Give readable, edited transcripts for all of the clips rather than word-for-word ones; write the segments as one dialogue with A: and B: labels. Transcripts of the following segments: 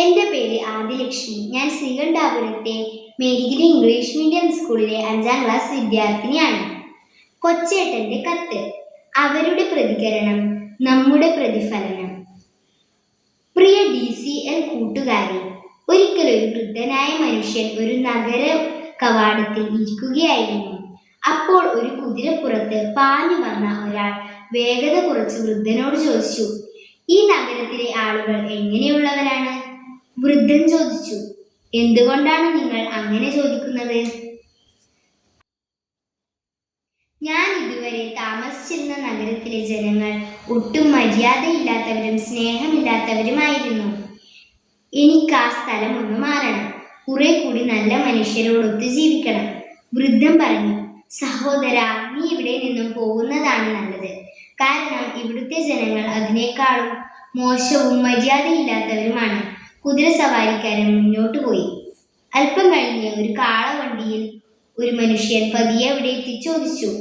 A: എൻ്റെ പേര് ആദിലക്ഷ്മി. ഞാൻ ശ്രീകണ്ഠാപുരത്തെ മേരിഗിരി ഇംഗ്ലീഷ് മീഡിയം സ്കൂളിലെ 5ാം ക്ലാസ് വിദ്യാർത്ഥിനിയാണ്. കൊച്ചേട്ടൻ്റെ കത്ത്, അവരുടെ പ്രതികരണം, നമ്മുടെ പ്രതിഫലനം. പ്രിയ DCL കൂട്ടുകാരെ, ഒരിക്കലൊരു വൃദ്ധനായ മനുഷ്യൻ ഒരു നഗര കവാടത്തിൽ ഇരിക്കുകയായിരുന്നു. അപ്പോൾ ഒരു കുതിരപ്പുറത്ത് പാഞ്ഞു വന്ന ഒരാൾ വേഗത കുറച്ച് വൃദ്ധനോട് ചോദിച്ചു, ഈ നഗരത്തിലെ ആളുകൾ എങ്ങനെയുള്ളവരാണ്? വൃദ്ധൻ ചോദിച്ചു, എന്തുകൊണ്ടാണ് നിങ്ങൾ അങ്ങനെ ചോദിക്കുന്നത്? ഞാൻ ഇതുവരെ താമസിച്ചിരുന്ന നഗരത്തിലെ ജനങ്ങൾ ഒട്ടും മര്യാദയില്ലാത്തവരും സ്നേഹമില്ലാത്തവരുമായിരുന്നു. എനിക്ക് ആ സ്ഥലം ഒന്ന് മാറണം, കുറെ കൂടി നല്ല മനുഷ്യരോടൊത്ത് ജീവിക്കണം. വൃദ്ധൻ പറഞ്ഞു, സഹോദര, നീ ഇവിടെ നിന്നും പോകുന്നതാണ് നല്ലത്. കാരണം ഇവിടുത്തെ ജനങ്ങൾ അതിനേക്കാളും മോശവും മര്യാദയില്ലാത്തവരുമാണ്. കുതിര സവാരിക്കാരൻ മുന്നോട്ട് പോയി. അല്പം കഴിഞ്ഞ് ഒരു കാളവണ്ടിയിൽ ഒരു മനുഷ്യൻ പതിയെ അവിടെ എത്തി ചോദിച്ചു,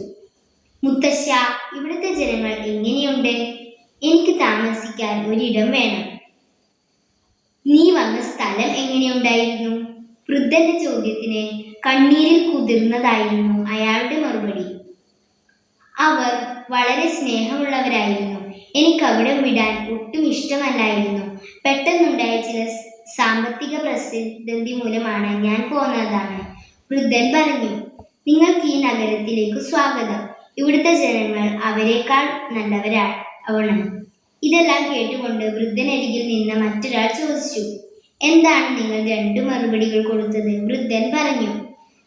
A: മുത്തശ്ശ, ഇവിടുത്തെ ജനങ്ങൾ എങ്ങനെയുണ്ട്? എനിക്ക് താമസിക്കാൻ ഒരിടം വേണം. നീ വന്ന സ്ഥലം എങ്ങനെയുണ്ടായിരുന്നു? വൃദ്ധന്റെ ചോദ്യത്തിന് കണ്ണീരിൽ കുതിർന്നതായിരുന്നു അയാളുടെ മറുപടി. അവർ വളരെ സ്നേഹമുള്ളവരായിരുന്നു. എനിക്ക് അവിടം വിടാൻ ഒട്ടും ഇഷ്ടമല്ലായിരുന്നു. പെട്ടെന്നുണ്ടായ ചില സാമ്പത്തിക പ്രതിസന്ധി മൂലമാണ് ഞാൻ പോന്നതാണ്. വൃദ്ധൻ പറഞ്ഞു, നിങ്ങൾക്ക് ഈ നഗരത്തിലേക്ക് സ്വാഗതം. ഇവിടുത്തെ ജനങ്ങൾ അവരെക്കാൾ നല്ലവരാണ്. ഇതെല്ലാം കേട്ടുകൊണ്ട് വൃദ്ധനരികിൽ നിന്ന മറ്റൊരാൾ ചോദിച്ചു, എന്താണ് നിങ്ങൾ 2 മറുപടികൾ കൊടുത്തത്? വൃദ്ധൻ പറഞ്ഞു,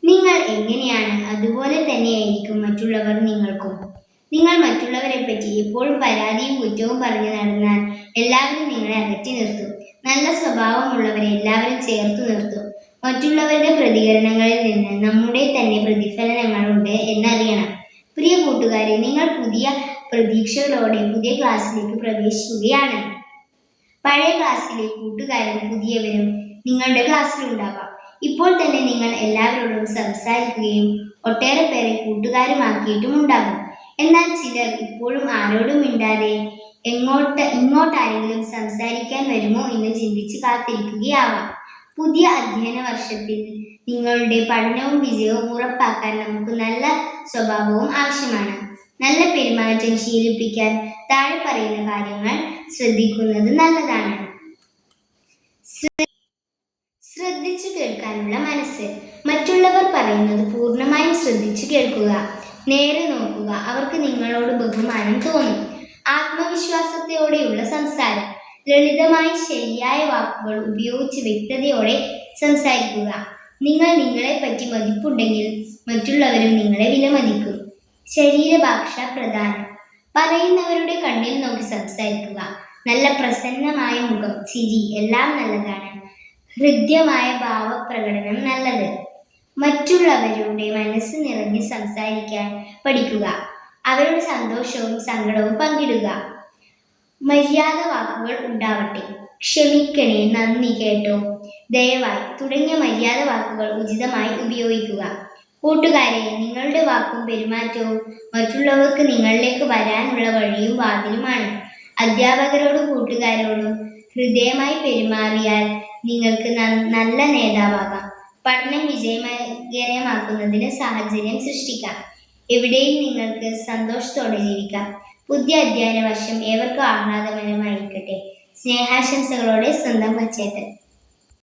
A: നിങ്ങൾ എങ്ങനെയാണ് അതുപോലെ തന്നെയായിരിക്കും മറ്റുള്ളവർ നിങ്ങൾക്കും. നിങ്ങൾ മറ്റുള്ളവരെ പറ്റി എപ്പോഴും പരാതിയും കുറ്റവും പറഞ്ഞു നടന്നാൽ എല്ലാവരും നിങ്ങളെ അകറ്റി നിർത്തും. നല്ല സ്വഭാവമുള്ളവരെ എല്ലാവരും ചേർത്തു നിർത്തും. മറ്റുള്ളവരുടെ പ്രതികരണങ്ങളിൽ നിന്ന് നമ്മുടെ തന്നെ പ്രതിഫലനങ്ങളുണ്ട് എന്നറിയണം. പ്രിയ കൂട്ടുകാരെ, നിങ്ങൾ പുതിയ പ്രതീക്ഷകളോടെ പുതിയ ക്ലാസ്സിലേക്ക് പ്രവേശിക്കുകയാണ്. പഴയ ക്ലാസ്സിലെ കൂട്ടുകാരും പുതിയവരും നിങ്ങളുടെ ക്ലാസ്സിലുണ്ടാവാം. ഇപ്പോൾ തന്നെ നിങ്ങൾ എല്ലാവരോടും സംസാരിക്കുകയും ഒട്ടേറെ പേരെ കൂട്ടുകാരുമാക്കിയിട്ടും ഉണ്ടാകും. എന്നാൽ ചിലർ ഇപ്പോഴും ആരോടും മിണ്ടാതെ ഇങ്ങോട്ടാരെങ്കിലും സംസാരിക്കാൻ വരുമോ എന്ന് ചിന്തിച്ച് കാത്തിരിക്കുകയാവാം. പുതിയ അധ്യയന വർഷത്തിൽ നിങ്ങളുടെ പഠനവും വിജയവും ഉറപ്പാക്കാൻ നമുക്ക് നല്ല സ്വഭാവവും ആവശ്യമാണ്. നല്ല പെരുമാറ്റം ശീലിപ്പിക്കാൻ താഴെ പറയുന്ന കാര്യങ്ങൾ ശ്രദ്ധിക്കുന്നത് നല്ലതാണ്. ശ്രദ്ധിച്ചു കേൾക്കാനുള്ള മനസ്സ്. മറ്റുള്ളവർ പറയുന്നത് പൂർണ്ണമായും ശ്രദ്ധിച്ചു കേൾക്കുക. നേരെ നോക്കുക. അവർക്ക് നിങ്ങളോട് ബഹുമാനം തോന്നും. ആത്മവിശ്വാസത്തോടെയുള്ള സംസാരം. ലളിതമായി ശരിയായ വാക്കുകൾ ഉപയോഗിച്ച് വ്യക്തതയോടെ സംസാരിക്കുക. നിങ്ങളെ പറ്റി മതിപ്പുണ്ടെങ്കിൽ മറ്റുള്ളവരും നിങ്ങളെ വിലമതിക്കും. ശരീരഭാഷ പ്രധാനം. പറയുന്നവരുടെ കണ്ണിൽ നോക്കി സംസാരിക്കുക. നല്ല പ്രസന്നമായ മുഖം, ചിരി എല്ലാം നല്ലതാണ്. ഹൃദ്യമായ ഭാവപ്രകടനം നല്ലത്. മറ്റുള്ളവരുടെ മനസ്സ് നിറഞ്ഞ് സംസാരിക്കാൻ പഠിക്കുക. അവരുടെ സന്തോഷവും സങ്കടവും പങ്കിടുക. മര്യാദ വാക്കുകൾ ഉണ്ടാവട്ടെ. ക്ഷമിക്കണേ, നന്ദി, കേട്ടോ, ദയവായി തുടങ്ങിയ മര്യാദ വാക്കുകൾ ഉചിതമായി ഉപയോഗിക്കുക. കൂട്ടുകാരെ, നിങ്ങളുടെ വാക്കും പെരുമാറ്റവും മറ്റുള്ളവർക്ക് നിങ്ങളിലേക്ക് വരാനുള്ള വഴിയും വാതിലുമാണ്. അധ്യാപകരോടും കൂട്ടുകാരോടും ഹൃദയമായി പെരുമാറിയാൽ നിങ്ങൾക്ക് നല്ല നേതാവാകാം. പഠനം വിജയകരമാക്കുന്നതിന് സാഹചര്യം സൃഷ്ടിക്കാം. എവിടെയും നിങ്ങൾക്ക് സന്തോഷത്തോടെ ജീവിക്കാം. പുതിയ അധ്യയന വർഷം ഏവർക്കും ആഹ്ലാദകരമായിരിക്കട്ടെ. സ്നേഹാശംസകളോടെ സ്വന്തം കൊച്ചേട്ടൻ.